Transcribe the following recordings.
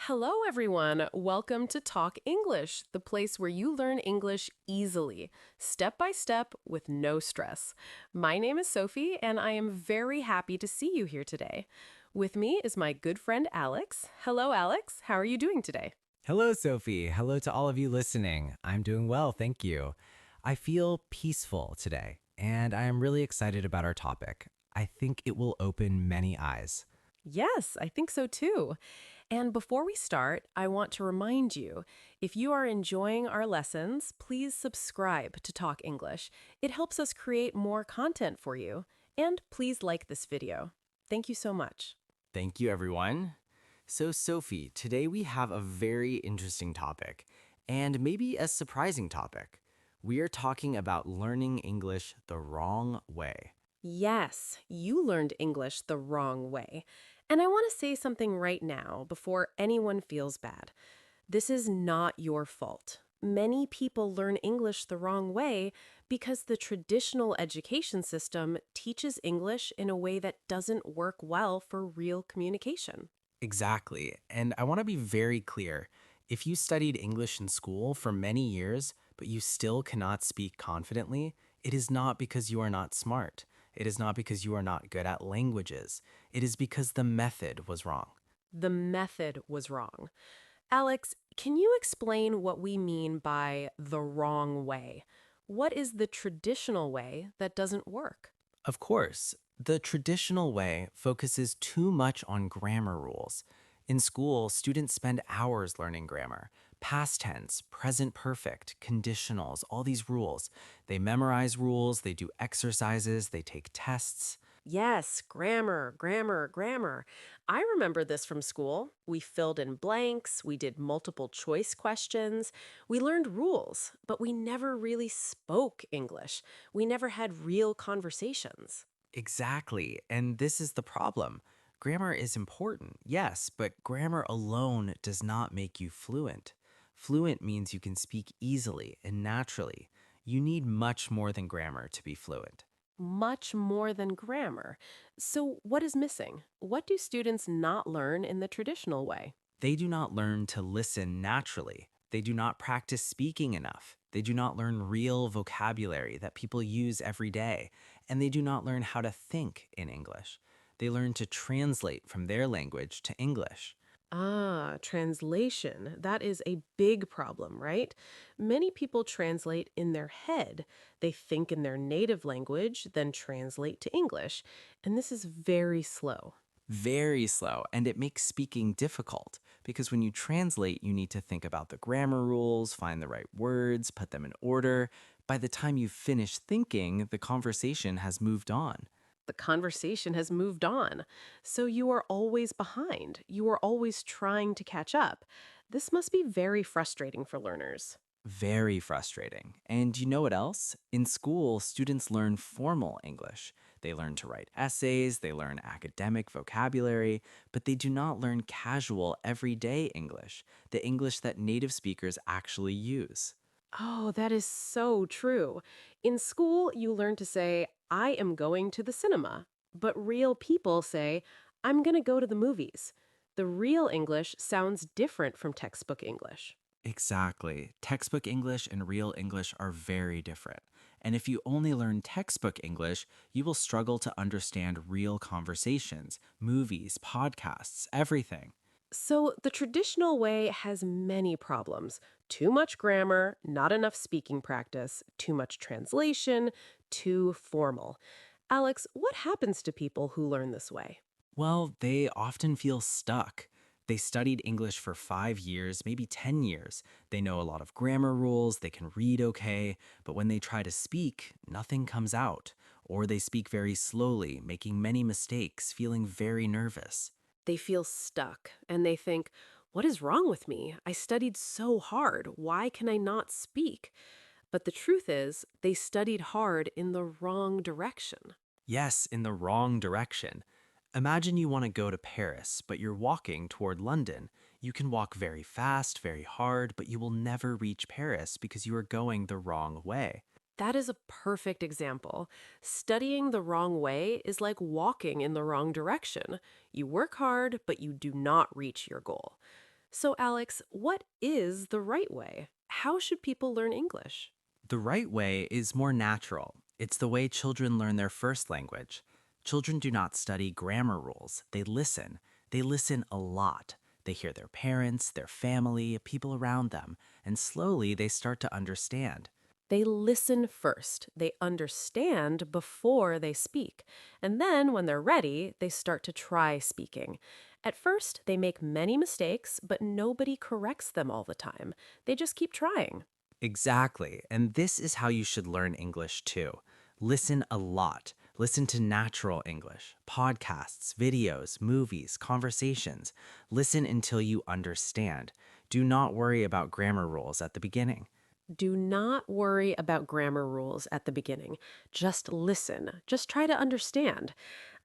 Hello, everyone. Welcome to Talk English, the place where you learn English easily, step by step, with no stress. My name is Sophie, and I am very happy to see you here today. With me is my good friend Alex. Hello, Alex. How are you doing today? Hello, Sophie. Hello to all of you listening. I'm doing well, thank you. I feel peaceful today, and I am really excited about our topic. I think it will open many eyes. Yes, I think so too. And before we start, I want to remind you if you are enjoying our lessons, please subscribe to Talk English. It helps us create more content for you. And please like this video. Thank you so much. Thank you, everyone. So, Sophie, today we have a very interesting topic, and maybe a surprising topic. We are talking about learning English the wrong way. Yes, you learned English the wrong way. And I want to say something right now before anyone feels bad. This is not your fault. Many people learn English the wrong way because the traditional education system teaches English in a way that doesn't work well for real communication. Exactly. And I want to be very clear. If you studied English in school for many years, but you still cannot speak confidently, it is not because you are not smart. It is not because you are not good at languages. It is because the method was wrong. The method was wrong. Alex, can you explain what we mean by the wrong way? What is the traditional way that doesn't work? Of course, the traditional way focuses too much on grammar rules. In school, students spend hours learning grammar, past tense, present perfect, conditionals, all these rules. They memorize rules, they do exercises, they take tests. Yes, grammar, grammar, grammar. I remember this from school. We filled in blanks, we did multiple choice questions, we learned rules, but we never really spoke English. We never had real conversations. Exactly. And this is the problem. Grammar is important, yes, but grammar alone does not make you fluent. Fluent means you can speak easily and naturally. You need much more than grammar to be fluent. Much more than grammar. So, what is missing? What do students not learn in the traditional way? They do not learn to listen naturally. They do not practice speaking enough. They do not learn real vocabulary that people use every day. And they do not learn how to think in English. They learn to translate from their language to English. Ah, translation. That is a big problem, right? Many people translate in their head. They think in their native language, then translate to English. And this is very slow. Very slow, and it makes speaking difficult because when you translate, you need to think about the grammar rules, find the right words, put them in order. By the time you finish thinking, the conversation has moved on. The conversation has moved on. So you are always behind. You are always trying to catch up. This must be very frustrating for learners. Very frustrating. And you know what else? In school, students learn formal English. They learn to write essays, they learn academic vocabulary, but they do not learn casual, everyday English, the English that native speakers actually use. Oh, that is so true. In school, you learn to say, I am going to the cinema. But real people say, I'm going to go to the movies. The real English sounds different from textbook English. Exactly. Textbook English and real English are very different. And if you only learn textbook English, you will struggle to understand real conversations, movies, podcasts, everything. So the traditional way has many problems: too much grammar, not enough speaking practice, too much translation, too formal. Alex, what happens to people who learn this way? Well, they often feel stuck. They studied English for 5 years, maybe 10 years. They know a lot of grammar rules, they can read okay, but when they try to speak, nothing comes out. Or they speak very slowly, making many mistakes, feeling very nervous. They feel stuck and they think, what is wrong with me? I studied so hard. Why can I not speak? But the truth is, they studied hard in the wrong direction. Yes, in the wrong direction. Imagine you want to go to Paris, but you're walking toward London. You can walk very fast, very hard, but you will never reach Paris because you are going the wrong way. That is a perfect example. Studying the wrong way is like walking in the wrong direction. You work hard, but you do not reach your goal. So, Alex, what is the right way? How should people learn English? The right way is more natural. It's the way children learn their first language. Children do not study grammar rules, they listen. They listen a lot. They hear their parents, their family, people around them, and slowly they start to understand. They listen first, they understand before they speak. And then, when they're ready, they start to try speaking. At first, they make many mistakes, but nobody corrects them all the time. They just keep trying. Exactly. And this is how you should learn English too. Listen a lot. Listen to natural English, podcasts, videos, movies, conversations. Listen until you understand. Do not worry about grammar rules at the beginning. Do not worry about grammar rules at the beginning. Just listen. Just try to understand.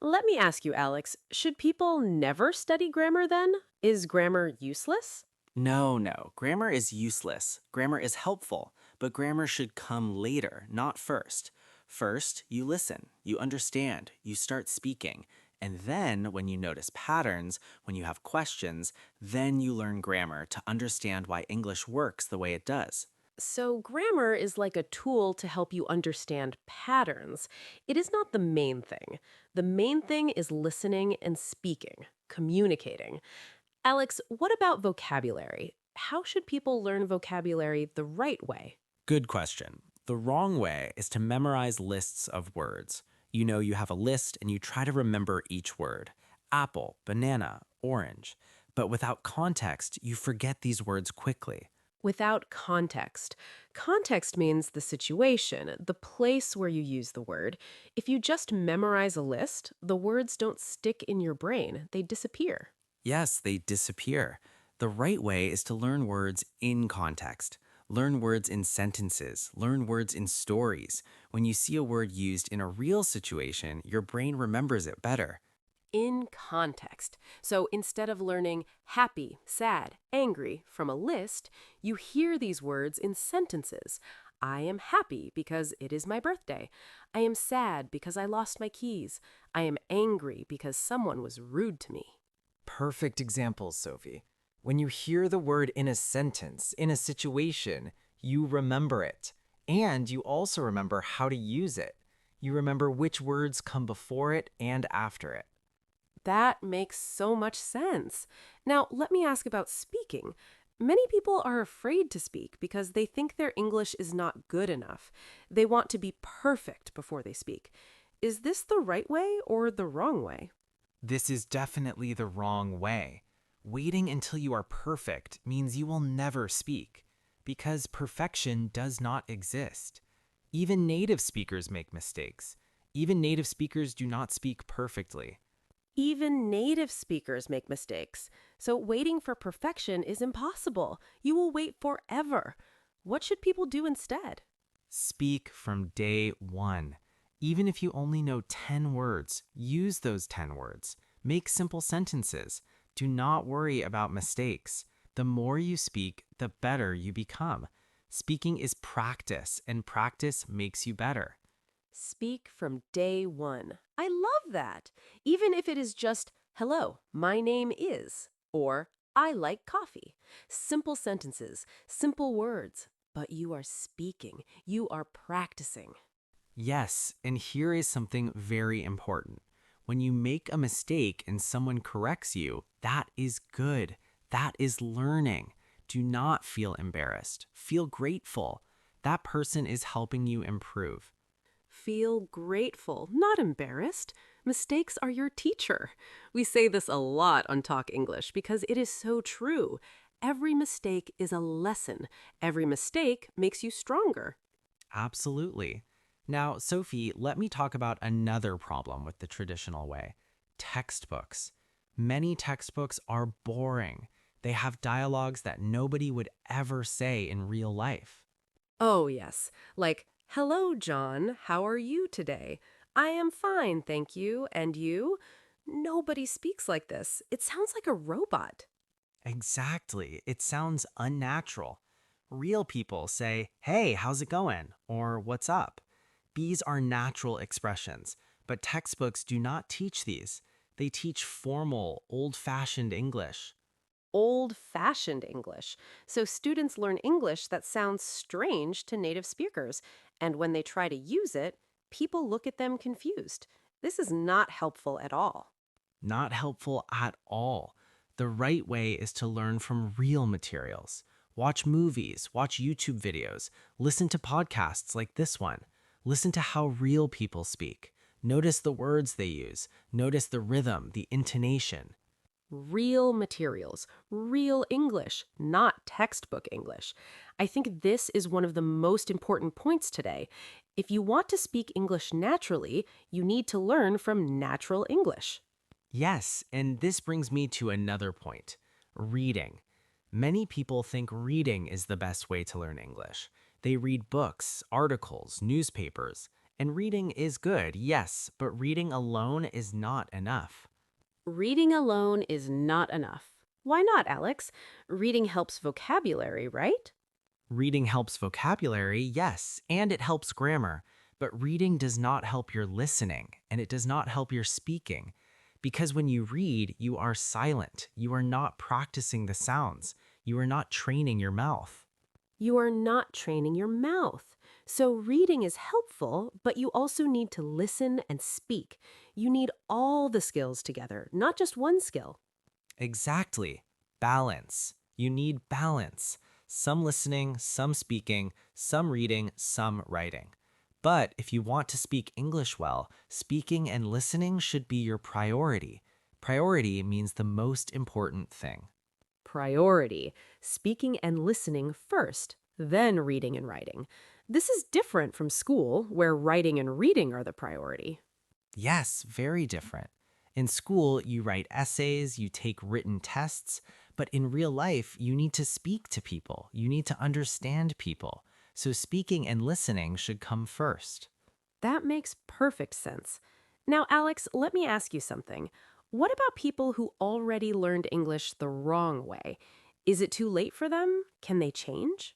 Let me ask you, Alex, should people never study grammar then? Is grammar useless? No, no. Grammar is useless. Grammar is helpful, but grammar should come later, not first. First, you listen, you understand, you start speaking. And then, when you notice patterns, when you have questions, then you learn grammar to understand why English works the way it does. So, grammar is like a tool to help you understand patterns. It is not the main thing. The main thing is listening and speaking, communicating. Alex, what about vocabulary? How should people learn vocabulary the right way? Good question. The wrong way is to memorize lists of words. You know, you have a list and you try to remember each word: apple, banana, orange. But without context, you forget these words quickly. Without context. Context means the situation, the place where you use the word. If you just memorize a list, the words don't stick in your brain, they disappear. Yes, they disappear. The right way is to learn words in context. Learn words in sentences. Learn words in stories. When you see a word used in a real situation, your brain remembers it better. In context. So instead of learning happy, sad, angry from a list, you hear these words in sentences. I am happy because it is my birthday. I am sad because I lost my keys. I am angry because someone was rude to me. Perfect examples, Sophie. When you hear the word in a sentence, in a situation, you remember it. And you also remember how to use it. You remember which words come before it and after it. That makes so much sense. Now, let me ask about speaking. Many people are afraid to speak because they think their English is not good enough. They want to be perfect before they speak. Is this the right way or the wrong way? This is definitely the wrong way. Waiting until you are perfect means you will never speak, because perfection does not exist. Even native speakers make mistakes. Even native speakers do not speak perfectly. Even native speakers make mistakes. So waiting for perfection is impossible. You will wait forever. What should people do instead? Speak from day one. Even if you only know 10 words, use those 10 words. Make simple sentences. Do not worry about mistakes. The more you speak, the better you become. Speaking is practice, and practice makes you better. Speak from day one. I love that. Even if it is just, hello, my name is, or I like coffee. Simple sentences, simple words. But you are speaking, you are practicing. Yes, and here is something very important. When you make a mistake and someone corrects you, that is good. That is learning. Do not feel embarrassed. Feel grateful. That person is helping you improve. Feel grateful, not embarrassed. Mistakes are your teacher. We say this a lot on Talk English because it is so true. Every mistake is a lesson. Every mistake makes you stronger. Absolutely. Now, Sophie, let me talk about another problem with the traditional way: textbooks. Many textbooks are boring. They have dialogues that nobody would ever say in real life. Oh, yes. Like, hello, John. How are you today? I am fine, thank you. And you? Nobody speaks like this. It sounds like a robot. Exactly. It sounds unnatural. Real people say, "Hey, how's it going?" or "What's up?" These are natural expressions, but textbooks do not teach these. They teach formal, old fashioned English. old-fashioned English. So students learn English that sounds strange to native speakers. And when they try to use it, people look at them confused. This is not helpful at all. Not helpful at all. The right way is to learn from real materials. Watch movies, watch YouTube videos, listen to podcasts like this one. Listen to how real people speak. Notice the words they use. Notice the rhythm, the intonation. Real materials, real English, not textbook English. I think this is one of the most important points today. If you want to speak English naturally, you need to learn from natural English. Yes, and this brings me to another point reading. Many people think reading is the best way to learn English. They read books, articles, newspapers, and reading is good, yes, but reading alone is not enough. Reading alone is not enough. Why not, Alex? Reading helps vocabulary, right? Reading helps vocabulary, yes, and it helps grammar, but reading does not help your listening, and it does not help your speaking. Because when you read, you are silent. You are not practicing the sounds. You are not training your mouth. You are not training your mouth. So reading is helpful, but you also need to listen and speak. You need all the skills together, not just one skill. Exactly. Balance. You need balance. Some listening, some speaking, some reading, some writing. But if you want to speak English well, speaking and listening should be your priority. Priority means the most important thing. Priority, speaking and listening first, then reading and writing. This is different from school, where writing and reading are the priority. Yes, very different. In school, you write essays, you take written tests, but in real life, you need to speak to people. You need to understand people. So speaking and listening should come first. That makes perfect sense. Now, Alex, let me ask you something. What about people who already learned English the wrong way? Is it too late for them? Can they change?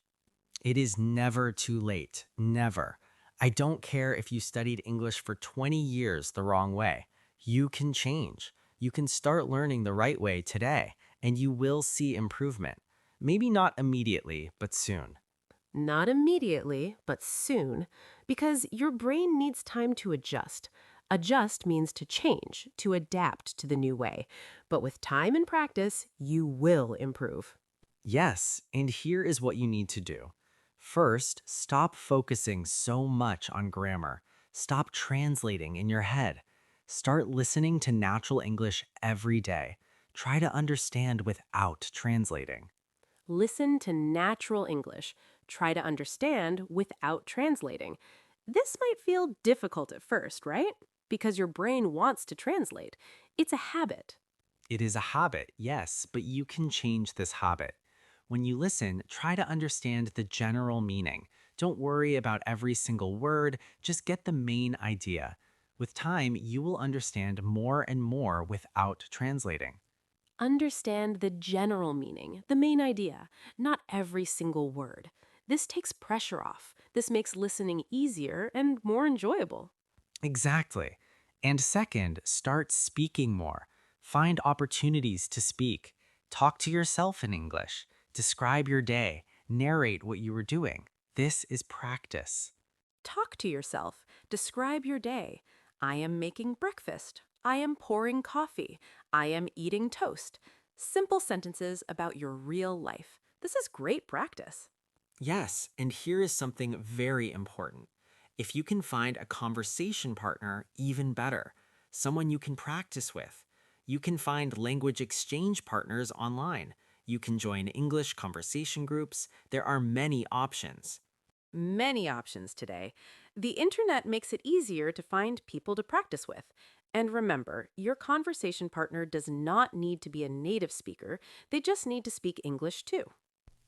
It is never too late. Never. I don't care if you studied English for 20 years the wrong way. You can change. You can start learning the right way today, and you will see improvement. Maybe not immediately, but soon. Not immediately, but soon, because your brain needs time to adjust. Adjust means to change, to adapt to the new way. But with time and practice, you will improve. Yes, and here is what you need to do. First, stop focusing so much on grammar. Stop translating in your head. Start listening to natural English every day. Try to understand without translating. Listen to natural English. Try to understand without translating. This might feel difficult at first, right? Because your brain wants to translate. It's a habit. It is a habit, yes, but you can change this habit. When you listen, try to understand the general meaning. Don't worry about every single word, just get the main idea. With time, you will understand more and more without translating. Understand the general meaning, the main idea, not every single word. This takes pressure off. This makes listening easier and more enjoyable. Exactly. And second, start speaking more. Find opportunities to speak. Talk to yourself in English. Describe your day. Narrate what you were doing. This is practice. Talk to yourself. Describe your day. I am making breakfast. I am pouring coffee. I am eating toast. Simple sentences about your real life. This is great practice. Yes, and here is something very important. If you can find a conversation partner, even better. Someone you can practice with. You can find language exchange partners online. You can join English conversation groups. There are many options. Many options today. The internet makes it easier to find people to practice with. And remember, your conversation partner does not need to be a native speaker, they just need to speak English too.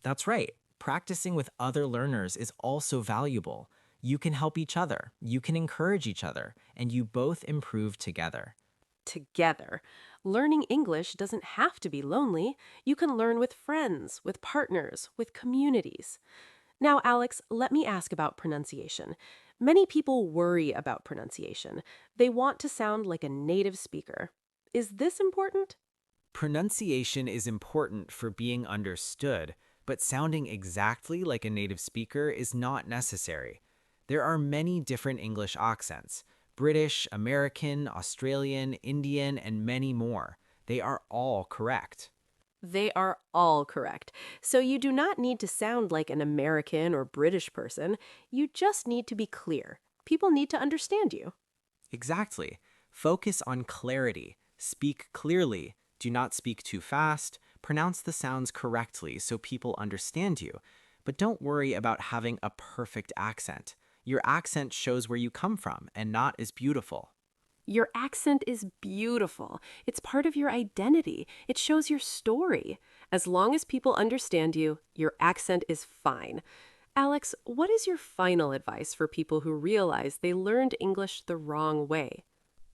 That's right. Practicing with other learners is also valuable. You can help each other, you can encourage each other, and you both improve together. Together. Learning English doesn't have to be lonely. You can learn with friends, with partners, with communities. Now, Alex, let me ask about pronunciation. Many people worry about pronunciation. They want to sound like a native speaker. Is this important? Pronunciation is important for being understood, but sounding exactly like a native speaker is not necessary. There are many different English accents: British, American, Australian, Indian, and many more. They are all correct. They are all correct. So you do not need to sound like an American or British person. You just need to be clear. People need to understand you. Exactly. Focus on clarity. Speak clearly. Do not speak too fast. Pronounce the sounds correctly so people understand you. But don't worry about having a perfect accent. Your accent shows where you come from and not is beautiful. Your accent is beautiful. It's part of your identity. It shows your story. As long as people understand you, your accent is fine. Alex, what is your final advice for people who realize they learned English the wrong way?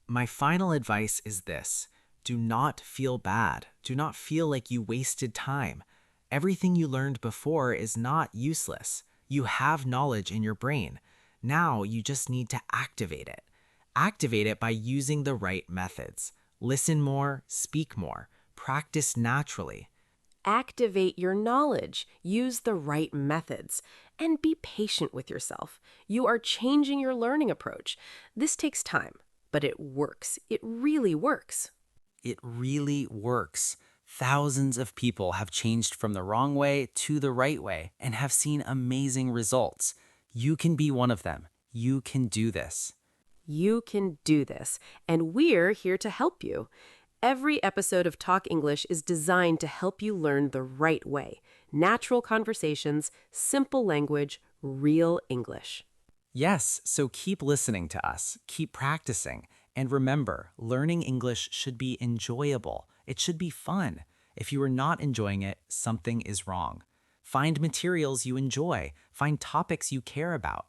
My final advice is this: do not feel bad. Do not feel like you wasted time. Everything you learned before is not useless. You have knowledge in your brain. Now you just need to activate it. Activate it by using the right methods. Listen more, speak more, practice naturally. Activate your knowledge, use the right methods, and be patient with yourself. You are changing your learning approach. This takes time, but it works. It really works. It really works. Thousands of people have changed from the wrong way to the right way and have seen amazing results. You can be one of them. You can do this. You can do this, and we're here to help you. Every episode of Talk English is designed to help you learn the right way. Natural conversations, simple language, real English. Yes, so keep listening to us, keep practicing, and remember, learning English should be enjoyable. It should be fun. If you are not enjoying it, something is wrong. Find materials you enjoy, find topics you care about.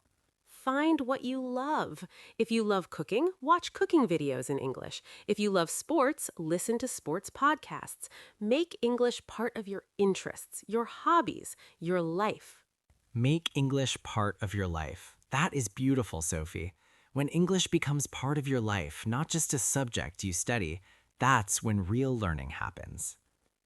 Find what you love. If you love cooking, watch cooking videos in English. If you love sports, listen to sports podcasts. Make English part of your interests, your hobbies, your life. Make English part of your life. That is beautiful, Sophie. When English becomes part of your life, not just a subject you study, that's when real learning happens.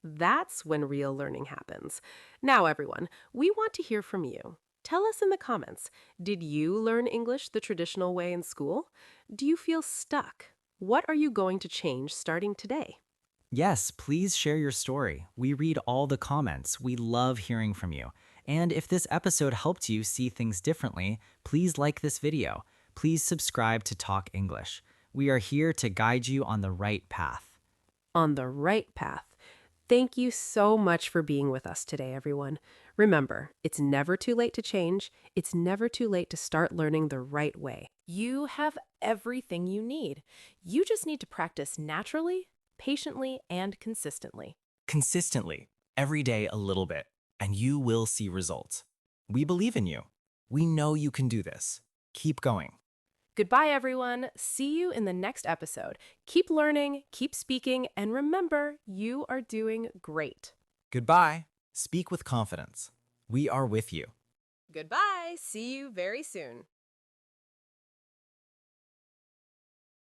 That's when real learning happens. Now, everyone, we want to hear from you. Tell us in the comments, did you learn English the traditional way in school? Do you feel stuck? What are you going to change starting today? Yes, please share your story. We read all the comments. We love hearing from you. And if this episode helped you see things differently, please like this video. Please subscribe to Talk English. We are here to guide you on the right path. On the right path. Thank you so much for being with us today, everyone. Remember, it's never too late to change. It's never too late to start learning the right way. You have everything you need. You just need to practice naturally, patiently, and consistently. Consistently, every day a little bit, and you will see results. We believe in you. We know you can do this. Keep going. Goodbye, everyone. See you in the next episode. Keep learning, keep speaking, and remember, you are doing great. Goodbye. Speak with confidence. We are with you. Goodbye. See you very soon.